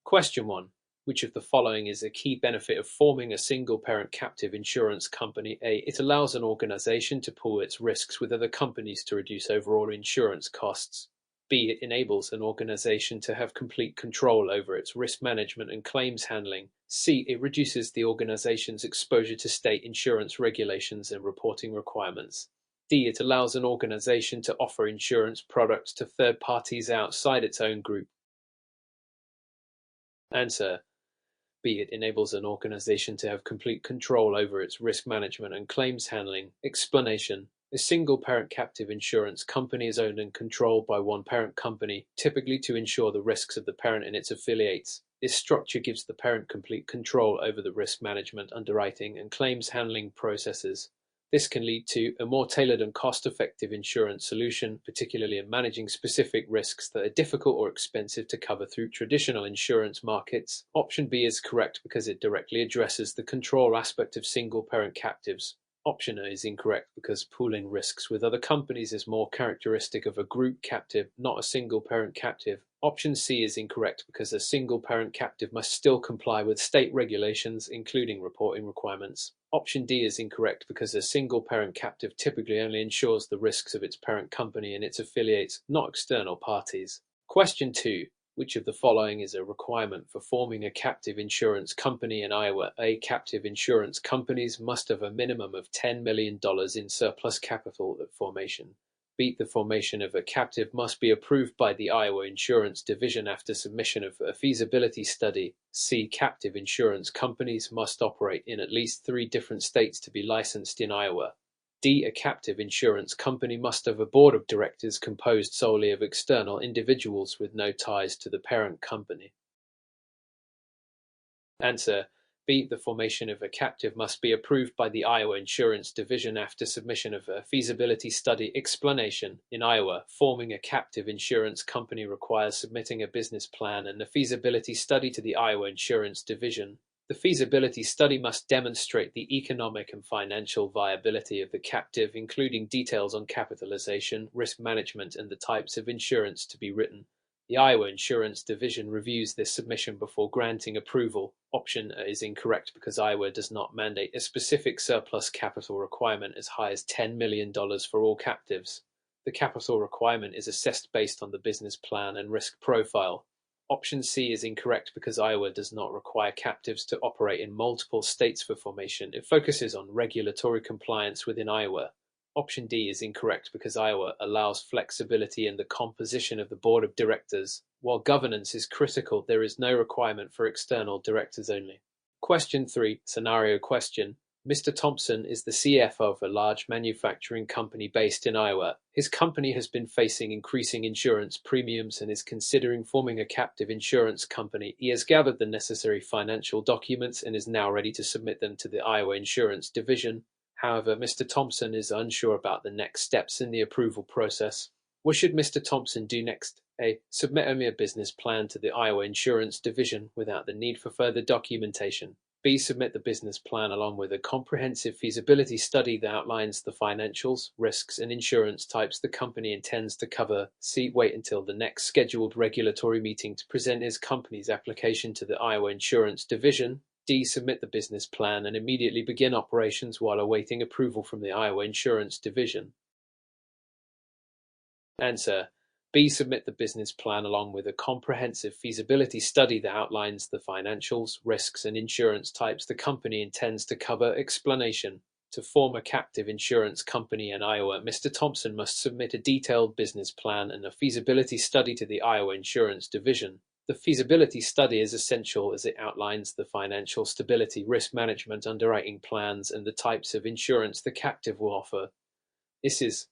Question 1. Which of the following is a key benefit of forming a single parent captive insurance company? A. It allows an organization to pool its risks with other companies to reduce overall insurance costs. B. It enables an organization to have complete control over its risk management and claims handling. C. It reduces the organization's exposure to state insurance regulations and reporting requirements. D. It allows an organization to offer insurance products to third parties outside its own group. Answer: B. It enables an organization to have complete control over its risk management and claims handling. Explanation: a single parent captive insurance company is owned and controlled by one parent company, typically to insure the risks of the parent and its affiliates. This structure gives the parent complete control over the risk management, underwriting, and claims handling processes. This can lead to a more tailored and cost-effective insurance solution, particularly in managing specific risks that are difficult or expensive to cover through traditional insurance markets. Option B is correct because it directly addresses the control aspect of single-parent captives. Option A is incorrect because pooling risks with other companies is more characteristic of a group captive, not a single-parent captive. Option C is incorrect because a single-parent captive must still comply with state regulations, including reporting requirements. Option D is incorrect because a single-parent captive typically only insures the risks of its parent company and its affiliates, not external parties. Question 2. Which of the following is a requirement for forming a captive insurance company in Iowa? A. Captive insurance companies must have a minimum of $10 million in surplus capital at formation. B. The formation of a captive must be approved by the Iowa Insurance Division after submission of a feasibility study. C. Captive insurance companies must operate in at least 3 different states to be licensed in Iowa. D. A captive insurance company must have a board of directors composed solely of external individuals with no ties to the parent company. Answer: B. The formation of a captive must be approved by the Iowa Insurance Division after submission of a feasibility study. Explanation: in Iowa, forming a captive insurance company requires submitting a business plan and a feasibility study to the Iowa Insurance Division. The feasibility study must demonstrate the economic and financial viability of the captive, including details on capitalization, risk management, and the types of insurance to be written. The Iowa Insurance Division reviews this submission before granting approval. Option A is incorrect because Iowa does not mandate a specific surplus capital requirement as high as $10 million for all captives. The capital requirement is assessed based on the business plan and risk profile. Option C is incorrect because Iowa does not require captives to operate in multiple states for formation. It focuses on regulatory compliance within Iowa. Option D is incorrect because Iowa allows flexibility in the composition of the board of directors. While governance is critical, there is no requirement for external directors only. Question 3. Scenario question. Mr. Thompson is the CFO of a large manufacturing company based in Iowa. His company has been facing increasing insurance premiums and is considering forming a captive insurance company. He has gathered the necessary financial documents and is now ready to submit them to the Iowa Insurance Division. However, Mr. Thompson is unsure about the next steps in the approval process. What should Mr. Thompson do next? A. Submit only a business plan to the Iowa Insurance Division without the need for further documentation. B. Submit the business plan along with a comprehensive feasibility study that outlines the financials, risks, and insurance types the company intends to cover. C. Wait until the next scheduled regulatory meeting to present his company's application to the Iowa Insurance Division. D. Submit the business plan and immediately begin operations while awaiting approval from the Iowa Insurance Division. Answer: B. Submit the business plan along with a comprehensive feasibility study that outlines the financials, risks, and insurance types the company intends to cover. Explanation: to form a captive insurance company in Iowa, Mr. Thompson must submit a detailed business plan and a feasibility study to the Iowa Insurance Division. The feasibility study is essential as it outlines the financial stability, risk management, underwriting plans, and the types of insurance the captive will offer. This is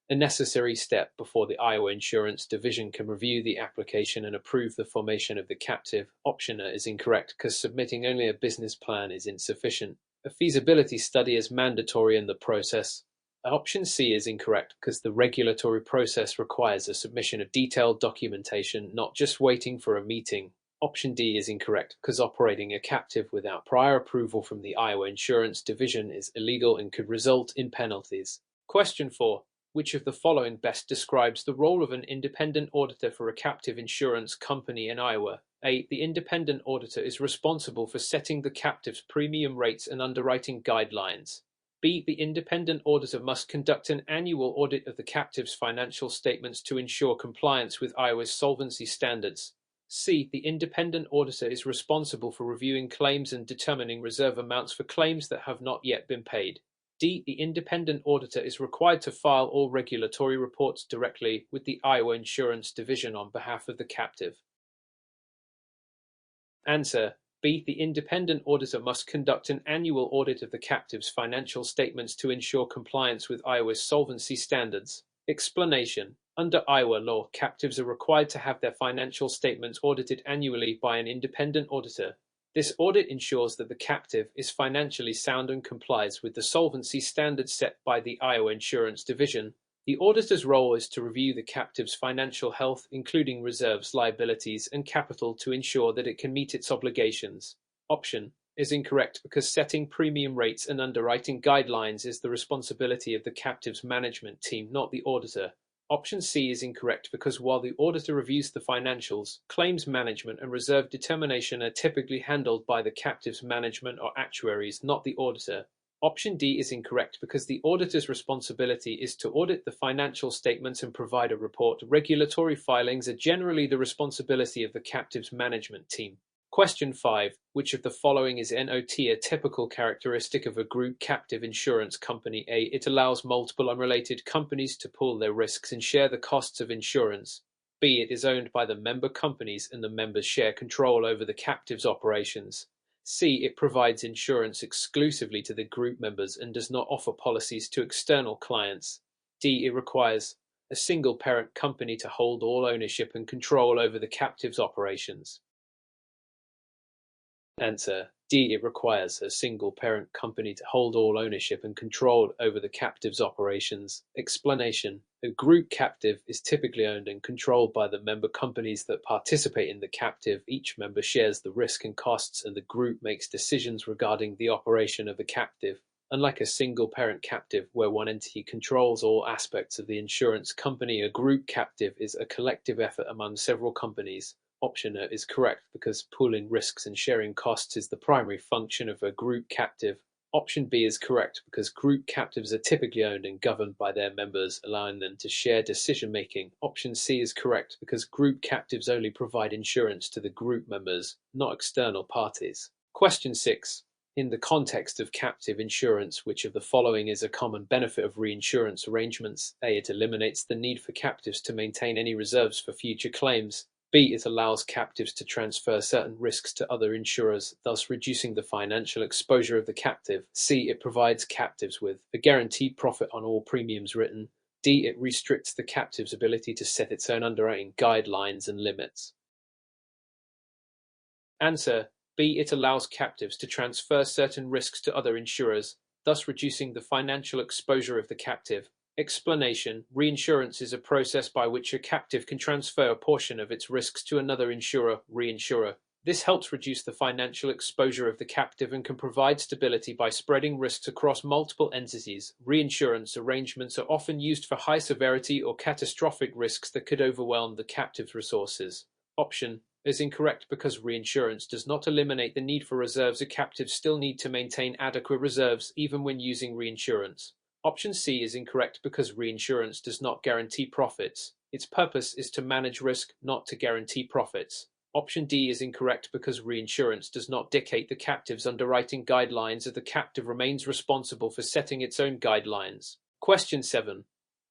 a necessary step before the Iowa Insurance Division can review the application and approve the formation of the captive. Option A is incorrect because submitting only a business plan is insufficient. A feasibility study is mandatory in the process. Option C is incorrect because the regulatory process requires a submission of detailed documentation, not just waiting for a meeting. Option D is incorrect because operating a captive without prior approval from the Iowa Insurance Division is illegal and could result in penalties. Question 4. Which of the following best describes the role of an independent auditor for a captive insurance company in Iowa? A. The independent auditor is responsible for setting the captive's premium rates and underwriting guidelines. B. The independent auditor must conduct an annual audit of the captive's financial statements to ensure compliance with Iowa's solvency standards. C. The independent auditor is responsible for reviewing claims and determining reserve amounts for claims that have not yet been paid. D. The independent auditor is required to file all regulatory reports directly with the Iowa Insurance Division on behalf of the captive. Answer: B. The independent auditor must conduct an annual audit of the captive's financial statements to ensure compliance with Iowa's solvency standards. Explanation: under Iowa law, captives are required to have their financial statements audited annually by an independent auditor. This audit ensures that the captive is financially sound and complies with the solvency standards set by the Iowa Insurance Division. The auditor's role is to review the captive's financial health, including reserves, liabilities, and capital, to ensure that it can meet its obligations. Option is incorrect because setting premium rates and underwriting guidelines is the responsibility of the captive's management team, not the auditor. Option C is incorrect because while the auditor reviews the financials, claims management and reserve determination are typically handled by the captive's management or actuaries, not the auditor. Option D is incorrect because the auditor's responsibility is to audit the financial statements and provide a report. Regulatory filings are generally the responsibility of the captive's management team. Question 5. Which of the following is not a typical characteristic of a group captive insurance company? A. It allows multiple unrelated companies to pool their risks and share the costs of insurance. B. It is owned by the member companies and the members share control over the captive's operations. C. It provides insurance exclusively to the group members and does not offer policies to external clients. D. It requires a single parent company to hold all ownership and control over the captive's operations. Answer: D. It requires a single parent company to hold all ownership and control over the captive's operations. Explanation: a group captive is typically owned and controlled by the member companies that participate in the captive. Each member shares the risk and costs, and the group makes decisions regarding the operation of the captive. Unlike a single parent captive, where one entity controls all aspects of the insurance company, a group captive is a collective effort among several companies. Option A is correct because pooling risks and sharing costs is the primary function of a group captive. Option B is correct because group captives are typically owned and governed by their members, allowing them to share decision-making. Option C is correct because group captives only provide insurance to the group members, not external parties. Question 6. In the context of captive insurance, which of the following is a common benefit of reinsurance arrangements? A. It eliminates the need for captives to maintain any reserves for future claims. B. It allows captives to transfer certain risks to other insurers, thus reducing the financial exposure of the captive. C. It provides captives with a guaranteed profit on all premiums written. D. It restricts the captive's ability to set its own underwriting guidelines and limits. Answer: B. It allows captives to transfer certain risks to other insurers, thus reducing the financial exposure of the captive. Explanation: reinsurance is a process by which a captive can transfer a portion of its risks to another reinsurer. This helps reduce the financial exposure of the captive and can provide stability by spreading risks across multiple entities. Reinsurance arrangements are often used for high severity or catastrophic risks that could overwhelm the captive's resources. Option is incorrect because reinsurance does not eliminate the need for reserves. A captive still need to maintain adequate reserves even when using reinsurance. Option C is incorrect because reinsurance does not guarantee profits. Its purpose is to manage risk, not to guarantee profits. Option D is incorrect because reinsurance does not dictate the captive's underwriting guidelines, as the captive remains responsible for setting its own guidelines. Question 7.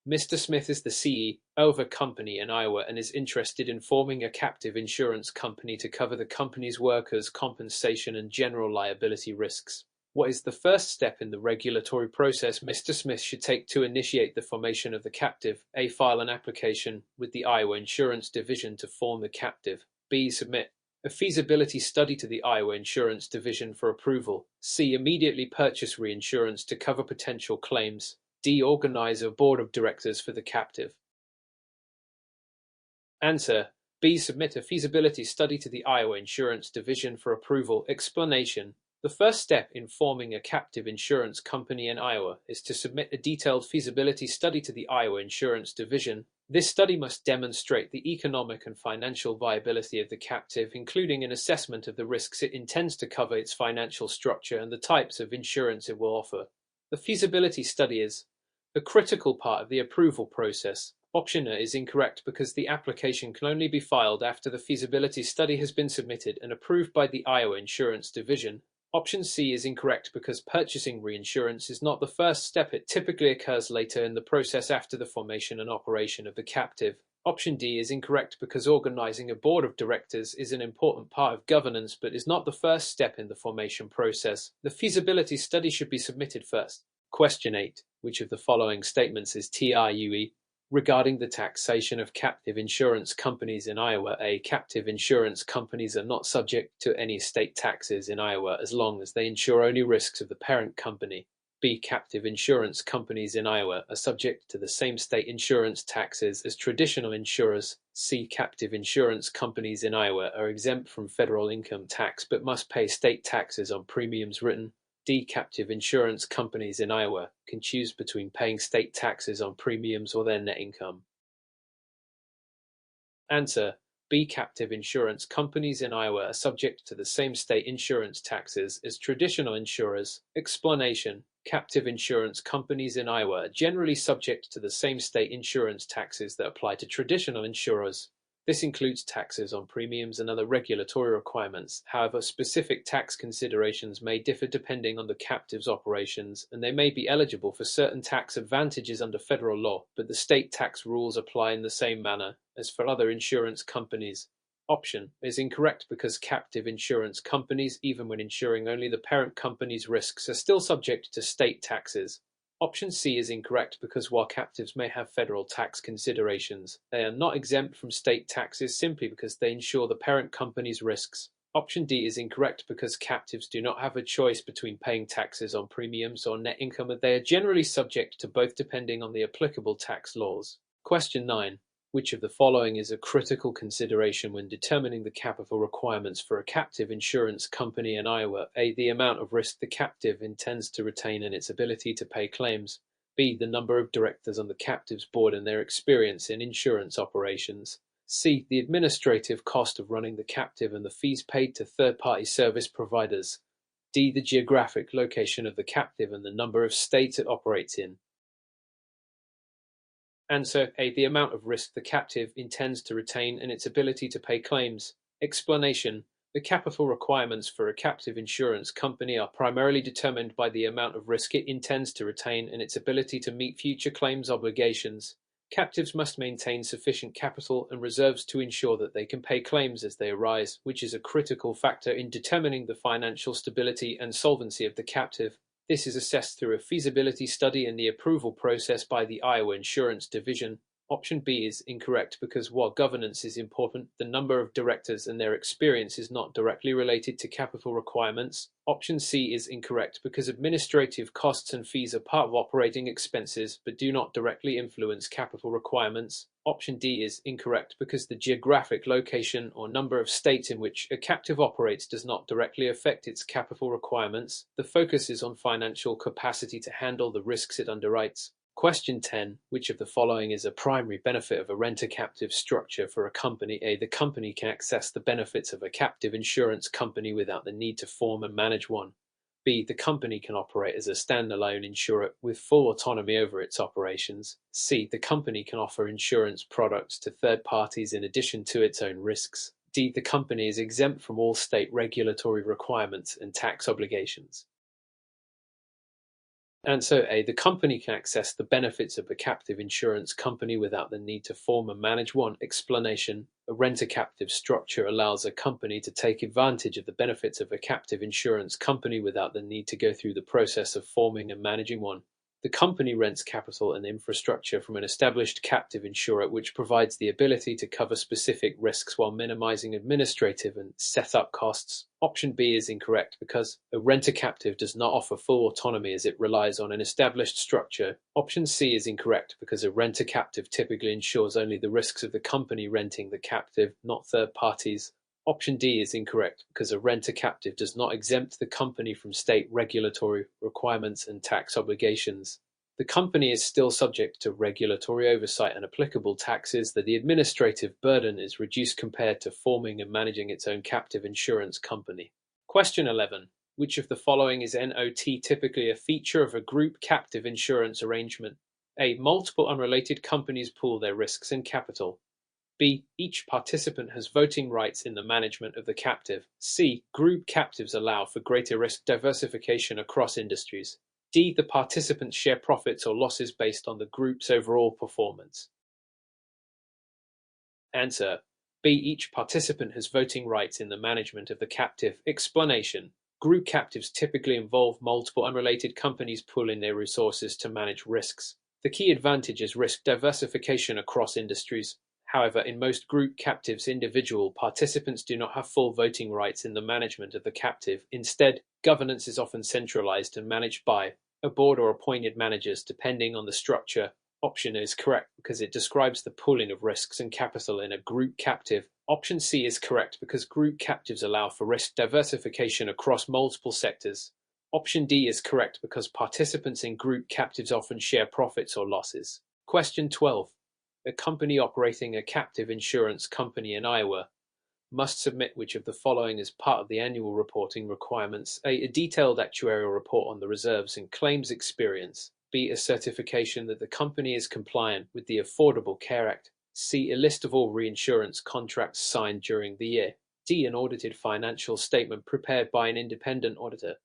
Mr. Smith is the CEO of a company in Iowa and is interested in forming a captive insurance company to cover the company's workers' compensation and general liability risks. What is the first step in the regulatory process Mr. Smith should take to initiate the formation of the captive? A. File an application with the Iowa Insurance Division to form the captive. B. Submit a feasibility study to the Iowa Insurance Division for approval. C. Immediately purchase reinsurance to cover potential claims. D. Organize a board of directors for the captive. Answer: B. Submit a feasibility study to the Iowa Insurance Division for approval. Explanation: The first step in forming a captive insurance company in Iowa is to submit a detailed feasibility study to the Iowa Insurance Division. This study must demonstrate the economic and financial viability of the captive, including an assessment of the risks it intends to cover, its financial structure, and the types of insurance it will offer. The feasibility study is a critical part of the approval process. Option A is incorrect because the application can only be filed after the feasibility study has been submitted and approved by the Iowa Insurance Division. Option C is incorrect because purchasing reinsurance is not the first step. It typically occurs later in the process after the formation and operation of the captive. Option D is incorrect because organizing a board of directors is an important part of governance but is not the first step in the formation process. The feasibility study should be submitted first. Question 8. Which of the following statements is true? Regarding the taxation of captive insurance companies in Iowa, A. Captive insurance companies are not subject to any state taxes in Iowa as long as they insure only risks of the parent company. B. Captive insurance companies in Iowa are subject to the same state insurance taxes as traditional insurers. C. Captive insurance companies in Iowa are exempt from federal income tax but must pay state taxes on premiums written. D. Captive insurance companies in Iowa can choose between paying state taxes on premiums or their net income. Answer: B. Captive insurance companies in Iowa are subject to the same state insurance taxes as traditional insurers. Explanation: Captive insurance companies in Iowa are generally subject to the same state insurance taxes that apply to traditional insurers. This includes taxes on premiums and other regulatory requirements. However, specific tax considerations may differ depending on the captive's operations, and they may be eligible for certain tax advantages under federal law, but the state tax rules apply in the same manner as for other insurance companies. Option is incorrect because captive insurance companies, even when insuring only the parent company's risks, are still subject to state taxes. Option C is incorrect because while captives may have federal tax considerations, they are not exempt from state taxes simply because they insure the parent company's risks. Option D is incorrect because captives do not have a choice between paying taxes on premiums or net income, and they are generally subject to both depending on the applicable tax laws. Question 9. Which of the following is a critical consideration when determining the capital requirements for a captive insurance company in Iowa? A. The amount of risk the captive intends to retain and its ability to pay claims. B. The number of directors on the captive's board and their experience in insurance operations. C. The administrative cost of running the captive and the fees paid to third-party service providers. D. The geographic location of the captive and the number of states it operates in. Answer: A. The amount of risk the captive intends to retain and its ability to pay claims. Explanation: the capital requirements for a captive insurance company are primarily determined by the amount of risk it intends to retain and its ability to meet future claims obligations. Captives must maintain sufficient capital and reserves to ensure that they can pay claims as they arise, which is a critical factor in determining the financial stability and solvency of the captive. This is assessed through a feasibility study and the approval process by the Iowa Insurance Division. Option B is incorrect because while governance is important, the number of directors and their experience is not directly related to capital requirements. Option C is incorrect because administrative costs and fees are part of operating expenses but do not directly influence capital requirements. Option D is incorrect because the geographic location or number of states in which a captive operates does not directly affect its capital requirements. The focus is on financial capacity to handle the risks it underwrites. Question 10. Which of the following is a primary benefit of a rent-a-captive structure for a company? A. The company can access the benefits of a captive insurance company without the need to form and manage one. B. The company can operate as a standalone insurer with full autonomy over its operations. C. The company can offer insurance products to third parties in addition to its own risks. D. The company is exempt from all state regulatory requirements and tax obligations. Answer: A. The company can access the benefits of a captive insurance company without the need to form and manage one. Explanation: a rent-a-captive structure allows a company to take advantage of the benefits of a captive insurance company without the need to go through the process of forming and managing one. The company rents capital and infrastructure from an established captive insurer, which provides the ability to cover specific risks while minimizing administrative and setup costs. Option B is incorrect because a rent-a-captive does not offer full autonomy as it relies on an established structure. Option C is incorrect because a rent-a-captive typically insures only the risks of the company renting the captive, not third parties. Option D is incorrect because a renter-captive does not exempt the company from state regulatory requirements and tax obligations. The company is still subject to regulatory oversight and applicable taxes, that the administrative burden is reduced compared to forming and managing its own captive insurance company. Question 11. Which of the following is NOT typically a feature of a group captive insurance arrangement? A. Multiple unrelated companies pool their risks and capital. B. Each participant has voting rights in the management of the captive. C. Group captives allow for greater risk diversification across industries. D. The participants share profits or losses based on the group's overall performance. Answer: B. Each participant has voting rights in the management of the captive. Explanation: Group captives typically involve multiple unrelated companies pooling their resources to manage risks. The key advantage is risk diversification across industries. However, in most group captives, individual participants do not have full voting rights in the management of the captive. Instead, governance is often centralized and managed by a board or appointed managers, depending on the structure. Option is correct because it describes the pooling of risks and capital in a group captive. Option C is correct because group captives allow for risk diversification across multiple sectors. Option D is correct because participants in group captives often share profits or losses. Question 12. A company operating a captive insurance company in Iowa must submit which of the following as part of the annual reporting requirements? A detailed actuarial report on the reserves and claims experience. B. A certification that the company is compliant with the Affordable Care Act. C. A list of all reinsurance contracts signed during the year. D. An audited financial statement prepared by an independent auditor.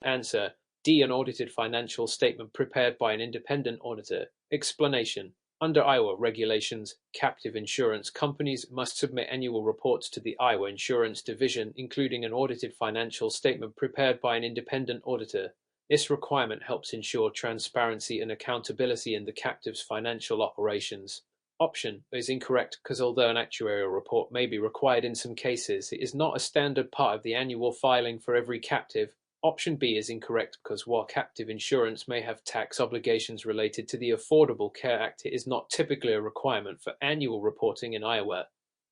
Answer: D. An audited financial statement prepared by an independent auditor. Explanation: Under Iowa regulations, captive insurance companies must submit annual reports to the Iowa Insurance Division, including an audited financial statement prepared by an independent auditor. This requirement helps ensure transparency and accountability in the captive's financial operations. Option is incorrect because although an actuarial report may be required in some cases, it is not a standard part of the annual filing for every captive. Option B is incorrect because while captive insurance may have tax obligations related to the Affordable Care Act, it is not typically a requirement for annual reporting in Iowa.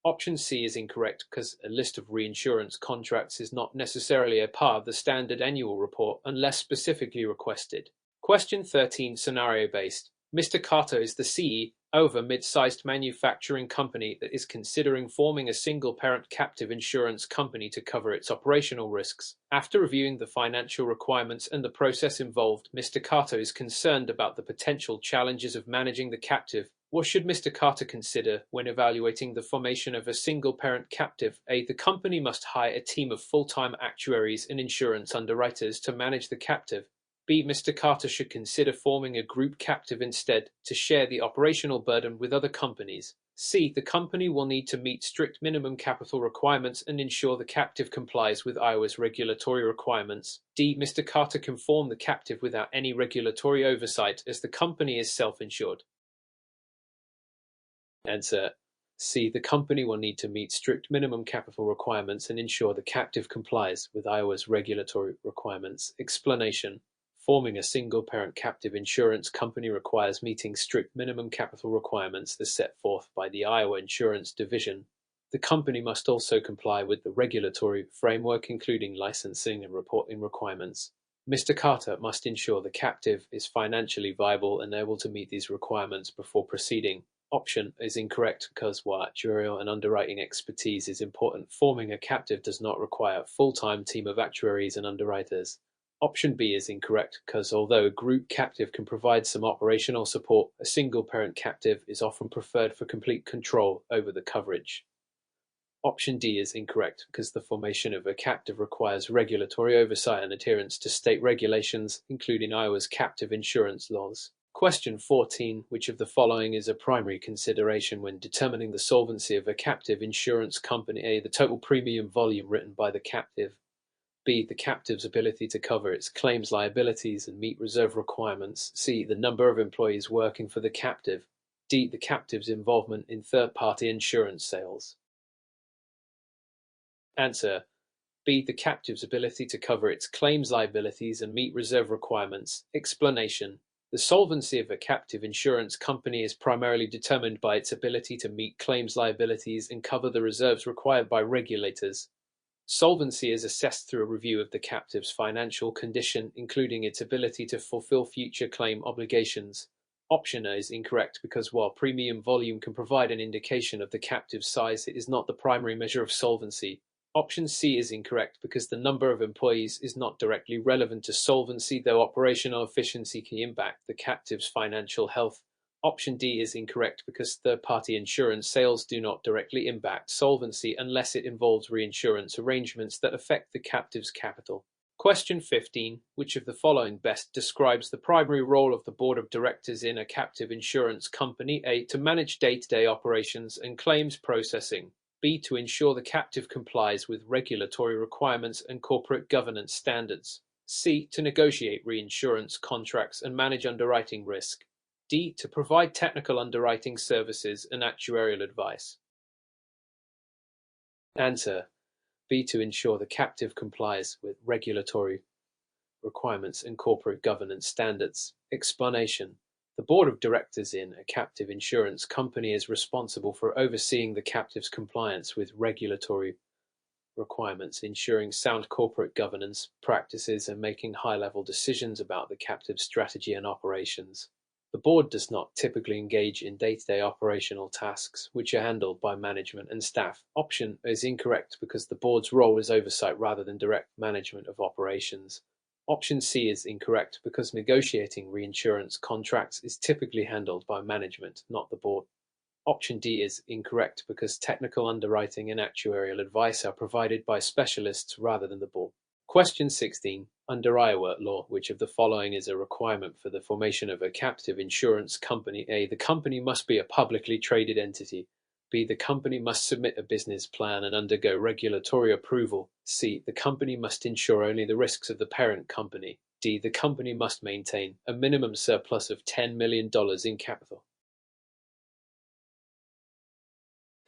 Option C is incorrect because a list of reinsurance contracts is not necessarily a part of the standard annual report unless specifically requested. Question 13, scenario-based. Mr. Carter is the CEO of a mid-sized manufacturing company that is considering forming a single-parent captive insurance company to cover its operational risks. After reviewing the financial requirements and the process involved, Mr. Carter is concerned about the potential challenges of managing the captive. What should Mr. Carter consider when evaluating the formation of a single-parent captive? A. The company must hire a team of full-time actuaries and insurance underwriters to manage the captive. B. Mr. Carter should consider forming a group captive instead to share the operational burden with other companies. C. The company will need to meet strict minimum capital requirements and ensure the captive complies with Iowa's regulatory requirements. D. Mr. Carter can form the captive without any regulatory oversight as the company is self-insured. Answer: C. The company will need to meet strict minimum capital requirements and ensure the captive complies with Iowa's regulatory requirements. Explanation: Forming a single-parent captive insurance company requires meeting strict minimum capital requirements as set forth by the Iowa Insurance Division. The company must also comply with the regulatory framework, including licensing and reporting requirements. Mr. Carter must ensure the captive is financially viable and able to meet these requirements before proceeding. Option is incorrect because while actuarial and underwriting expertise is important, forming a captive does not require a full-time team of actuaries and underwriters. Option B is incorrect because although a group captive can provide some operational support, a single-parent captive is often preferred for complete control over the coverage. Option D is incorrect because the formation of a captive requires regulatory oversight and adherence to state regulations, including Iowa's captive insurance laws. Question 14. Which of the following is a primary consideration when determining the solvency of a captive insurance company? A. The total premium volume written by the captive. B. The captive's ability to cover its claims liabilities and meet reserve requirements. C. The number of employees working for the captive. D. The captive's involvement in third-party insurance sales. Answer: B. The captive's ability to cover its claims liabilities and meet reserve requirements. Explanation: The solvency of a captive insurance company is primarily determined by its ability to meet claims liabilities and cover the reserves required by regulators. Solvency is assessed through a review of the captive's financial condition, including its ability to fulfill future claim obligations. Option A is incorrect because while premium volume can provide an indication of the captive's size, it is not the primary measure of solvency. Option C is incorrect because the number of employees is not directly relevant to solvency, though operational efficiency can impact the captive's financial health. Option D is incorrect because third-party insurance sales do not directly impact solvency unless it involves reinsurance arrangements that affect the captive's capital. Question 15. Which of the following best describes the primary role of the board of directors in a captive insurance company? A. To manage day-to-day operations and claims processing. B. To ensure the captive complies with regulatory requirements and corporate governance standards. C. To negotiate reinsurance contracts and manage underwriting risk. D. To provide technical underwriting services and actuarial advice. Answer: B. To ensure the captive complies with regulatory requirements and corporate governance standards. Explanation: the board of directors in a captive insurance company is responsible for overseeing the captive's compliance with regulatory requirements, ensuring sound corporate governance practices, and making high-level decisions about the captive's strategy and operations. The board does not typically engage in day-to-day operational tasks, which are handled by management and staff. Option is incorrect because the board's role is oversight rather than direct management of operations. Option C is incorrect because negotiating reinsurance contracts is typically handled by management, not the board. Option D is incorrect because technical underwriting and actuarial advice are provided by specialists rather than the board. Question 16. Under Iowa law, which of the following is a requirement for the formation of a captive insurance company? A. The company must be a publicly traded entity. B. The company must submit a business plan and undergo regulatory approval. C. The company must insure only the risks of the parent company. D. The company must maintain a minimum surplus of $10 million in capital.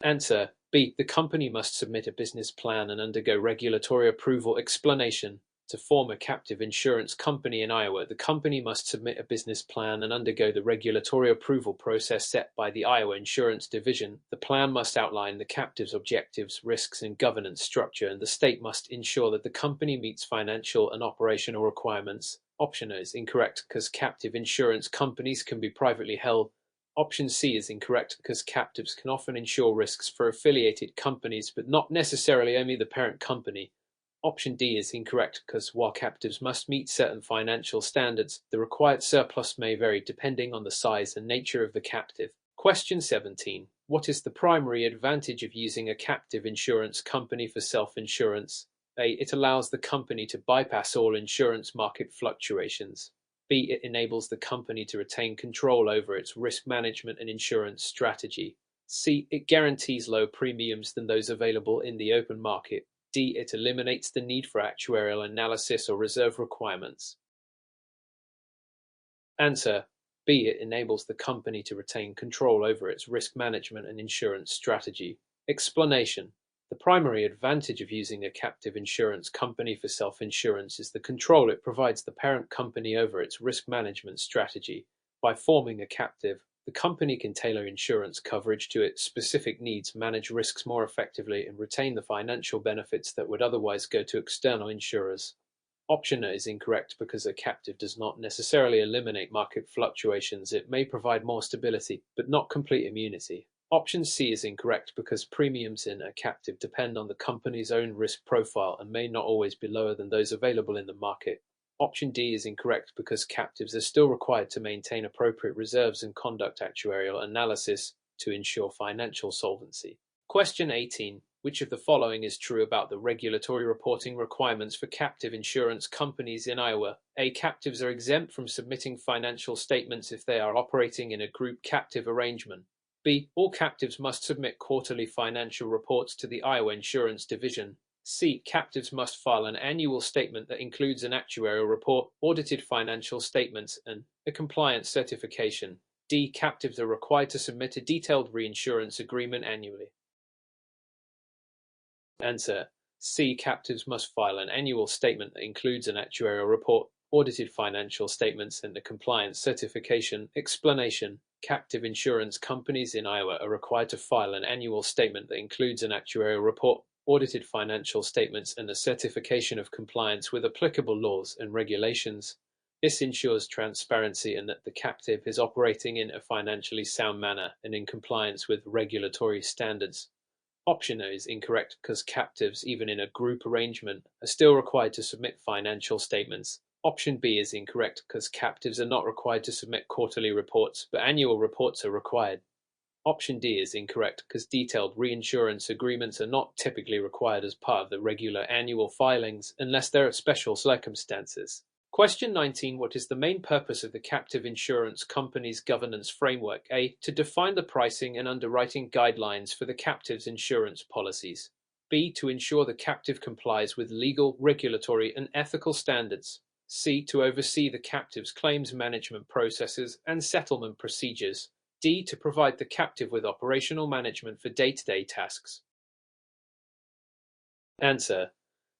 Answer: B. The company must submit a business plan and undergo regulatory approval. Explanation: to form a captive insurance company in Iowa, the company must submit a business plan and undergo the regulatory approval process set by the Iowa Insurance Division. The plan must outline the captive's objectives, risks, and governance structure, and the state must ensure that the company meets financial and operational requirements. Option A is incorrect because captive insurance companies can be privately held. Option C is incorrect because captives can often insure risks for affiliated companies, but not necessarily only the parent company. Option D is incorrect because while captives must meet certain financial standards, the required surplus may vary depending on the size and nature of the captive. Question 17. What is the primary advantage of using a captive insurance company for self-insurance? A. It allows the company to bypass all insurance market fluctuations. B. It enables the company to retain control over its risk management and insurance strategy. C. It guarantees lower premiums than those available in the open market. D. It eliminates the need for actuarial analysis or reserve requirements. Answer: B. It enables the company to retain control over its risk management and insurance strategy. Explanation: the primary advantage of using a captive insurance company for self-insurance is the control it provides the parent company over its risk management strategy. By forming a captive, the company can tailor insurance coverage to its specific needs, manage risks more effectively, and retain the financial benefits that would otherwise go to external insurers. Option A is incorrect because a captive does not necessarily eliminate market fluctuations. It may provide more stability, but not complete immunity. Option C is incorrect because premiums in a captive depend on the company's own risk profile and may not always be lower than those available in the market. Option D is incorrect because captives are still required to maintain appropriate reserves and conduct actuarial analysis to ensure financial solvency. Question 18. Which of the following is true about the regulatory reporting requirements for captive insurance companies in Iowa? A. Captives are exempt from submitting financial statements if they are operating in a group captive arrangement. B. All captives must submit quarterly financial reports to the Iowa Insurance Division. C. Captives must file an annual statement that includes an actuarial report, audited financial statements, and a compliance certification. D. Captives are required to submit a detailed reinsurance agreement annually. Answer: C. Captives must file an annual statement that includes an actuarial report, audited financial statements and a compliance certification. Explanation: captive insurance companies in Iowa are required to file an annual statement that includes an actuarial report, audited financial statements, and a certification of compliance with applicable laws and regulations. This ensures transparency and that the captive is operating in a financially sound manner and in compliance with regulatory standards. Option A is incorrect because captives, even in a group arrangement, are still required to submit financial statements. Option B is incorrect because captives are not required to submit quarterly reports, but annual reports are required. Option D is incorrect because detailed reinsurance agreements are not typically required as part of the regular annual filings unless there are special circumstances. Question 19. What is the main purpose of the captive insurance company's governance framework? A. To define the pricing and underwriting guidelines for the captive's insurance policies. B. To ensure the captive complies with legal, regulatory, and ethical standards. C. To oversee the captive's claims management processes and settlement procedures. D. To provide the captive with operational management for day-to-day tasks. Answer: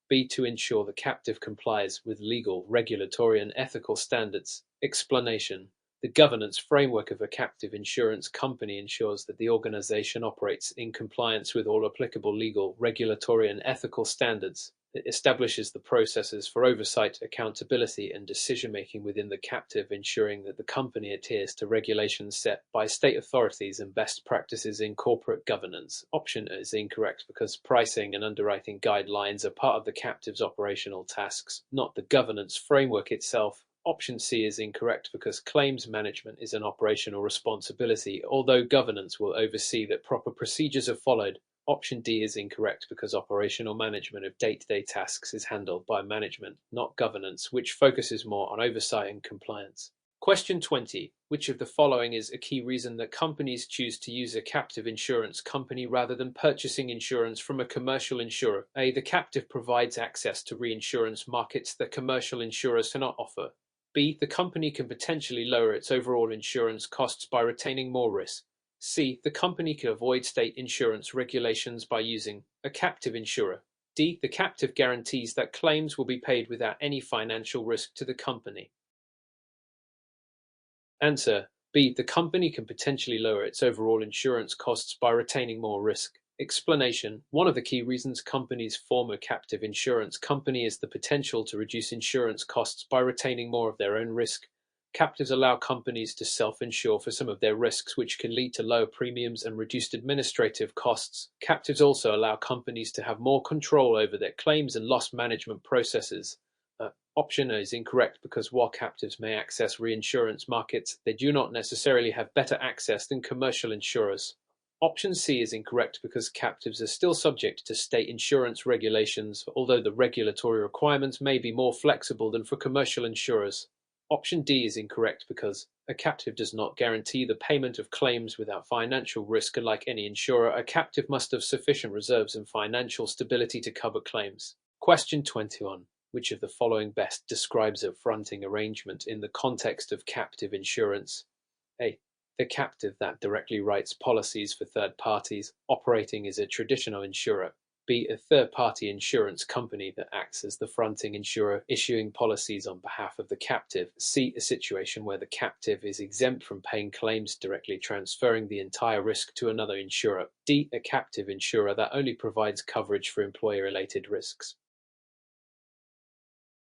B. To ensure the captive complies with legal, regulatory, and ethical standards. Explanation: the governance framework of a captive insurance company ensures that the organization operates in compliance with all applicable legal, regulatory, and ethical standards. It establishes the processes for oversight, accountability, and decision-making within the captive, ensuring that the company adheres to regulations set by state authorities and best practices in corporate governance. Option A is incorrect because pricing and underwriting guidelines are part of the captive's operational tasks, not the governance framework itself. Option C is incorrect because claims management is an operational responsibility, although governance will oversee that proper procedures are followed. Option D is incorrect because operational management of day-to-day tasks is handled by management, not governance, which focuses more on oversight and compliance. Question 20. Which of the following is a key reason that companies choose to use a captive insurance company rather than purchasing insurance from a commercial insurer? A. The captive provides access to reinsurance markets that commercial insurers cannot offer. B. The company can potentially lower its overall insurance costs by retaining more risk. C. The company can avoid state insurance regulations by using a captive insurer. D. The captive guarantees that claims will be paid without any financial risk to the company. Answer: B. The company can potentially lower its overall insurance costs by retaining more risk. Explanation: one of the key reasons companies form a captive insurance company is the potential to reduce insurance costs by retaining more of their own risk. Captives allow companies to self-insure for some of their risks, which can lead to lower premiums and reduced administrative costs. Captives also allow companies to have more control over their claims and loss management processes. Option A is incorrect because while captives may access reinsurance markets, they do not necessarily have better access than commercial insurers. Option C is incorrect because captives are still subject to state insurance regulations, although the regulatory requirements may be more flexible than for commercial insurers. Option D is incorrect because a captive does not guarantee the payment of claims without financial risk, and like any insurer, a captive must have sufficient reserves and financial stability to cover claims. Question 21. Which of the following best describes a fronting arrangement in the context of captive insurance? A. The captive that directly writes policies for third parties, operating as a traditional insurer. B. A third-party insurance company that acts as the fronting insurer, issuing policies on behalf of the captive. C. A situation where the captive is exempt from paying claims, directly transferring the entire risk to another insurer. D. A captive insurer that only provides coverage for employee-related risks.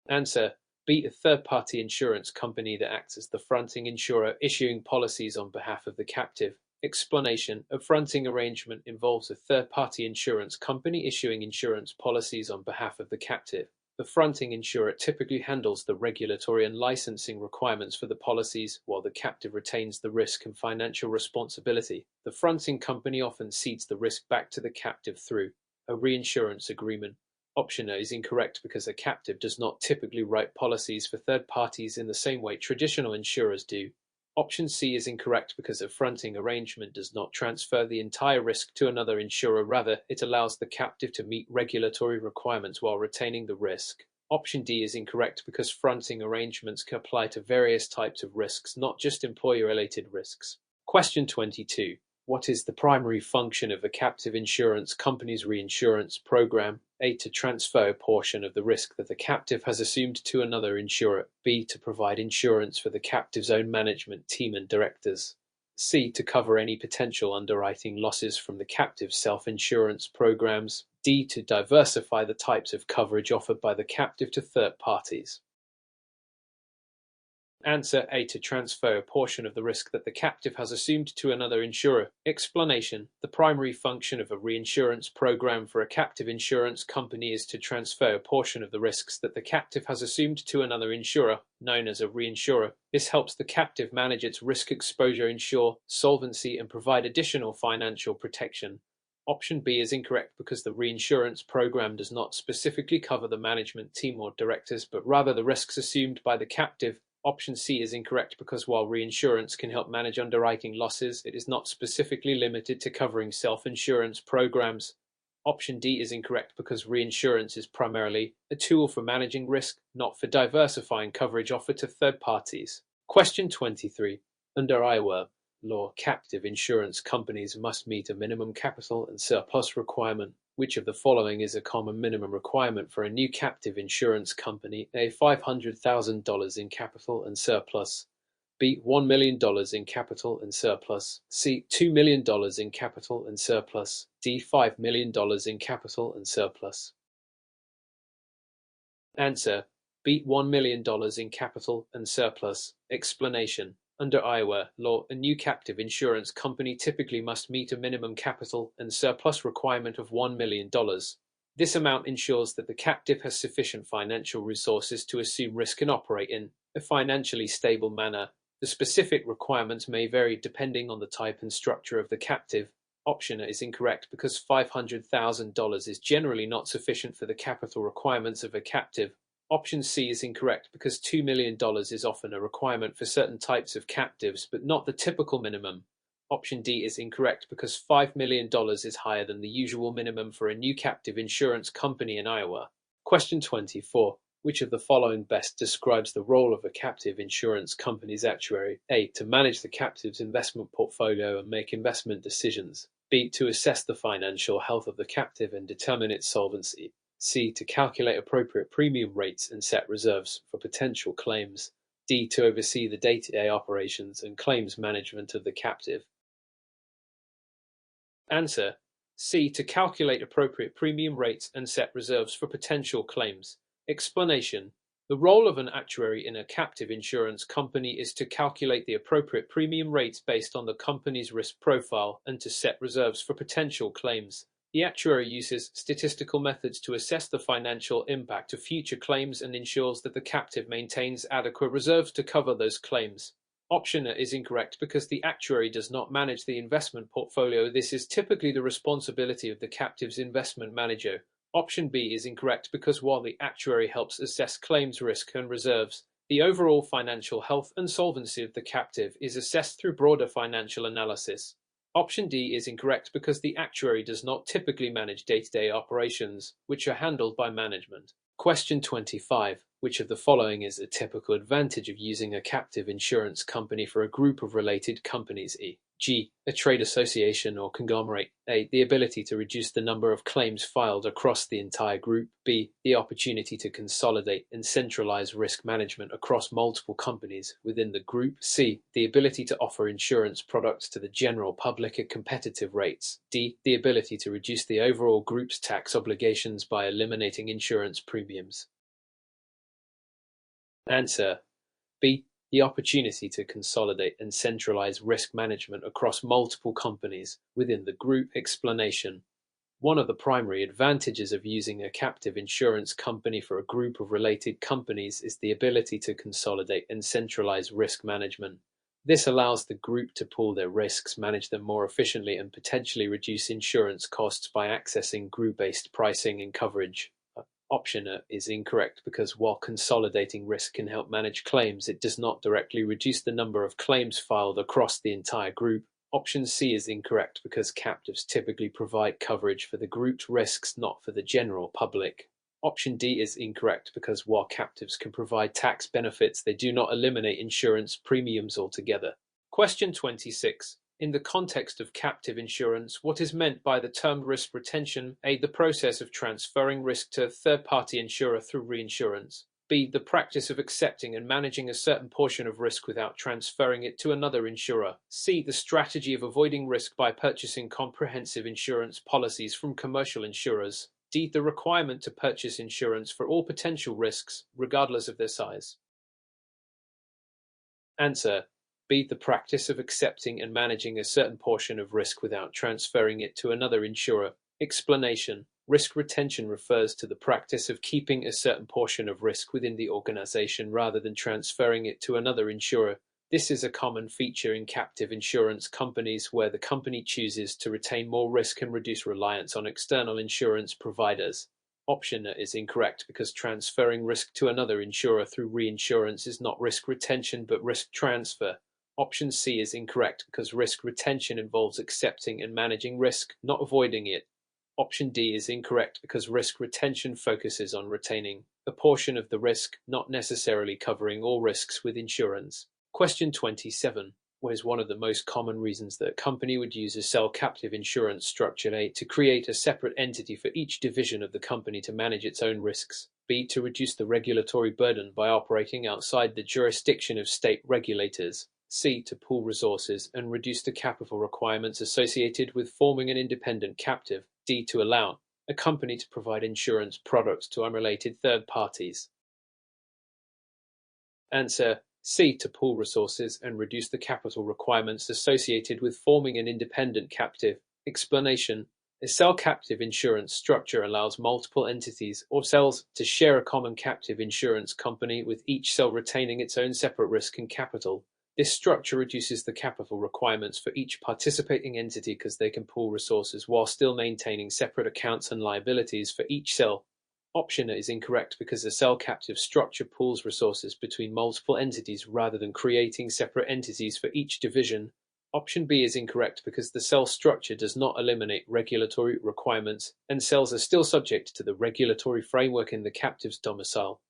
Answer: B. A third-party insurance company that acts as the fronting insurer, issuing policies on behalf of the captive. Explanation: a fronting arrangement involves a third-party insurance company issuing insurance policies on behalf of the captive. The fronting insurer typically handles the regulatory and licensing requirements for the policies, while the captive retains the risk and financial responsibility. The fronting company often cedes the risk back to the captive through a reinsurance agreement. Option A is incorrect because a captive does not typically write policies for third parties in the same way traditional insurers do. Option C is incorrect because a fronting arrangement does not transfer the entire risk to another insurer, rather, it allows the captive to meet regulatory requirements while retaining the risk. Option D is incorrect because fronting arrangements can apply to various types of risks, not just employee-related risks. Question 22. What is the primary function of a captive insurance company's reinsurance program? A. To transfer a portion of the risk that the captive has assumed to another insurer. B. To provide insurance for the captive's own management team and directors. C. To cover any potential underwriting losses from the captive's self-insurance programs. D. To diversify the types of coverage offered by the captive to third parties. Answer A. To transfer a portion of the risk that the captive has assumed to another insurer. Explanation: the primary function of a reinsurance program for a captive insurance company is to transfer a portion of the risks that the captive has assumed to another insurer, known as a reinsurer. This helps the captive manage its risk exposure, ensure solvency, and provide additional financial protection. Option B is incorrect because the reinsurance program does not specifically cover the management team or directors, but rather the risks assumed by the captive. Option C is incorrect because while reinsurance can help manage underwriting losses, it is not specifically limited to covering self-insurance programs. Option D is incorrect because reinsurance is primarily a tool for managing risk, not for diversifying coverage offered to third parties. Question 23. Under Iowa law, captive insurance companies must meet a minimum capital and surplus requirement. Which of the following is a common minimum requirement for a new captive insurance company? A. $500,000 in capital and surplus. B. $1 million in capital and surplus. C. $2 million in capital and surplus. D. $5 million in capital and surplus. Answer: B. $1 million in capital and surplus. Explanation: under Iowa law, a new captive insurance company typically must meet a minimum capital and surplus requirement of $1 million. This amount ensures that the captive has sufficient financial resources to assume risk and operate in a financially stable manner. The specific requirements may vary depending on the type and structure of the captive. Option A is incorrect because $500,000 is generally not sufficient for the capital requirements of a captive. Option C is incorrect because $2 million is often a requirement for certain types of captives, but not the typical minimum. Option D is incorrect because $5 million is higher than the usual minimum for a new captive insurance company in Iowa. Question 24. Which of the following best describes the role of a captive insurance company's actuary? A. To manage the captive's investment portfolio and make investment decisions. B. To assess the financial health of the captive and determine its solvency. C. To calculate appropriate premium rates and set reserves for potential claims. D. To oversee the day-to-day operations and claims management of the captive. Answer: C. To calculate appropriate premium rates and set reserves for potential claims. Explanation: the role of an actuary in a captive insurance company is to calculate the appropriate premium rates based on the company's risk profile and to set reserves for potential claims. The actuary uses statistical methods to assess the financial impact of future claims and ensures that the captive maintains adequate reserves to cover those claims. Option A is incorrect because the actuary does not manage the investment portfolio. This is typically the responsibility of the captive's investment manager. Option B is incorrect because while the actuary helps assess claims risk and reserves, the overall financial health and solvency of the captive is assessed through broader financial analysis. Option D is incorrect because the actuary does not typically manage day-to-day operations, which are handled by management. Question 25. Which of the following is a typical advantage of using a captive insurance company for a group of related companies? E.g., a trade association or conglomerate. A. The ability to reduce the number of claims filed across the entire group. B. The opportunity to consolidate and centralize risk management across multiple companies within the group. C. The ability to offer insurance products to the general public at competitive rates. D. The ability to reduce the overall group's tax obligations by eliminating insurance premiums. Answer: B. The opportunity to consolidate and centralize risk management across multiple companies within the group. Explanation: one of the primary advantages of using a captive insurance company for a group of related companies is the ability to consolidate and centralize risk management. This allows the group to pool their risks, manage them more efficiently, and potentially reduce insurance costs by accessing group-based pricing and coverage. Option A is incorrect because while consolidating risk can help manage claims, it does not directly reduce the number of claims filed across the entire group. Option C is incorrect because captives typically provide coverage for the group's risks, not for the general public. Option D is incorrect because while captives can provide tax benefits, they do not eliminate insurance premiums altogether. Question 26. In the context of captive insurance, what is meant by the term risk retention? A. The process of transferring risk to a third-party insurer through reinsurance. B. The practice of accepting and managing a certain portion of risk without transferring it to another insurer. C. The strategy of avoiding risk by purchasing comprehensive insurance policies from commercial insurers. D. The requirement to purchase insurance for all potential risks, regardless of their size. Answer: B. The practice of accepting and managing a certain portion of risk without transferring it to another insurer. Explanation: risk retention refers to the practice of keeping a certain portion of risk within the organization rather than transferring it to another insurer. This is a common feature in captive insurance companies where the company chooses to retain more risk and reduce reliance on external insurance providers. Option A is incorrect because transferring risk to another insurer through reinsurance is not risk retention but risk transfer. Option C is incorrect because risk retention involves accepting and managing risk, not avoiding it. Option D is incorrect because risk retention focuses on retaining a portion of the risk, not necessarily covering all risks with insurance. Question 27. What is one of the most common reasons that a company would use a cell captive insurance structure? A. To create a separate entity for each division of the company to manage its own risks. B. To reduce the regulatory burden by operating outside the jurisdiction of state regulators. C. To pool resources and reduce the capital requirements associated with forming an independent captive. D. To allow a company to provide insurance products to unrelated third parties. Answer: C. To pool resources and reduce the capital requirements associated with forming an independent captive. Explanation: a cell captive insurance structure allows multiple entities or cells to share a common captive insurance company, with each cell retaining its own separate risk and capital. This structure reduces the capital requirements for each participating entity because they can pool resources while still maintaining separate accounts and liabilities for each cell. Option A is incorrect because the cell captive structure pools resources between multiple entities rather than creating separate entities for each division. Option B is incorrect because the cell structure does not eliminate regulatory requirements, and cells are still subject to the regulatory framework in the captive's domicile.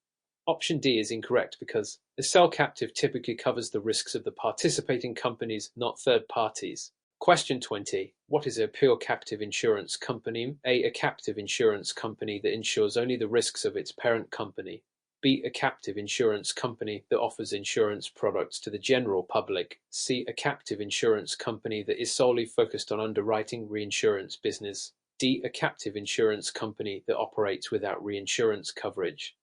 Option D is incorrect because the cell captive typically covers the risks of the participating companies, not third parties. Question 20. What is a pure captive insurance company? A. A captive insurance company that insures only the risks of its parent company. B. A captive insurance company that offers insurance products to the general public. C. A captive insurance company that is solely focused on underwriting reinsurance business. D. A captive insurance company that operates without reinsurance coverage.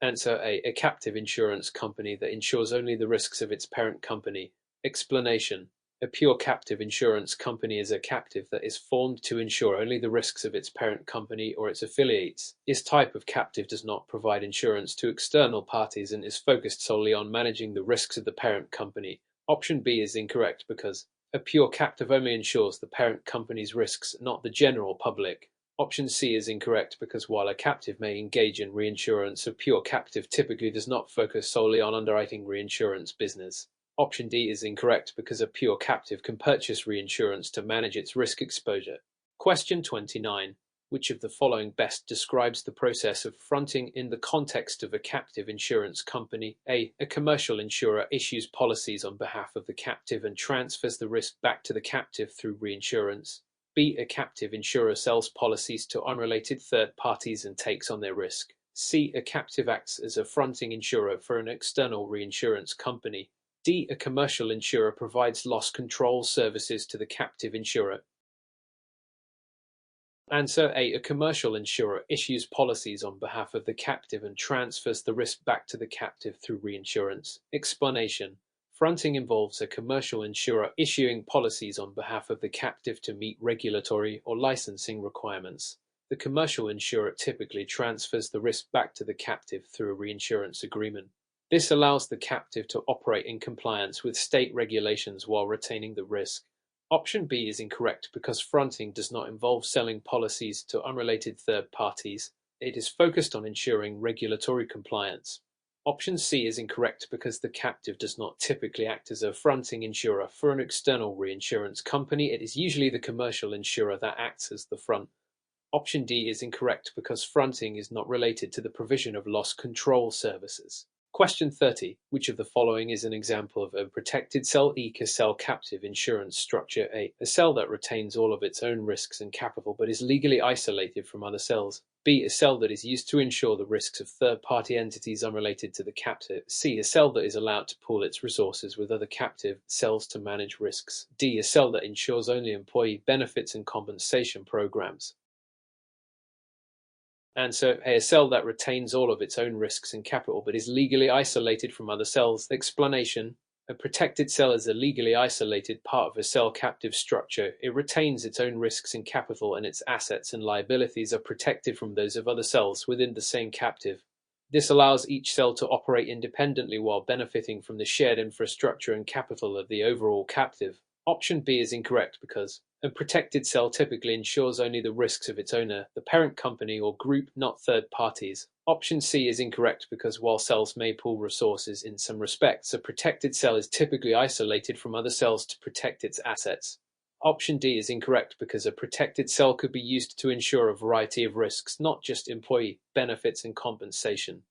Answer A. A captive insurance company that insures only the risks of its parent company. Explanation: a pure captive insurance company is a captive that is formed to insure only the risks of its parent company or its affiliates. This type of captive does not provide insurance to external parties and is focused solely on managing the risks of the parent company. Option B is incorrect because a pure captive only insures the parent company's risks, not the general public. Option C is incorrect because while a captive may engage in reinsurance, a pure captive typically does not focus solely on underwriting reinsurance business. Option D is incorrect because a pure captive can purchase reinsurance to manage its risk exposure. Question 29. Which of the following best describes the process of fronting in the context of a captive insurance company? A. A commercial insurer issues policies on behalf of the captive and transfers the risk back to the captive through reinsurance. B. A captive insurer sells policies to unrelated third parties and takes on their risk. C. A captive acts as a fronting insurer for an external reinsurance company. D. A commercial insurer provides loss control services to the captive insurer. Answer A. A commercial insurer issues policies on behalf of the captive and transfers the risk back to the captive through reinsurance. Explanation: fronting involves a commercial insurer issuing policies on behalf of the captive to meet regulatory or licensing requirements. The commercial insurer typically transfers the risk back to the captive through a reinsurance agreement. This allows the captive to operate in compliance with state regulations while retaining the risk. Option B is incorrect because fronting does not involve selling policies to unrelated third parties. It is focused on ensuring regulatory compliance. Option C is incorrect because the captive does not typically act as a fronting insurer for an external reinsurance company. It is usually the commercial insurer that acts as the front. Option D is incorrect because fronting is not related to the provision of loss control services. Question 30. Which of the following is an example of a protected cell? A cell captive insurance structure. A cell that retains all of its own risks and capital but is legally isolated from other cells. B. A cell that is used to insure the risks of third-party entities unrelated to the captive. C. A cell that is allowed to pool its resources with other captive cells to manage risks. D. A cell that insures only employee benefits and compensation programs. Answer A. A cell that retains all of its own risks and capital but is legally isolated from other cells. Explanation: a protected cell is a legally isolated part of a cell captive structure. It retains its own risks and capital, and its assets and liabilities are protected from those of other cells within the same captive. This allows each cell to operate independently while benefiting from the shared infrastructure and capital of the overall captive. Option B is incorrect because a protected cell typically insures only the risks of its owner, the parent company or group, not third parties. Option C is incorrect because while cells may pool resources in some respects, a protected cell is typically isolated from other cells to protect its assets. Option D is incorrect because a protected cell could be used to insure a variety of risks, not just employee benefits and compensation.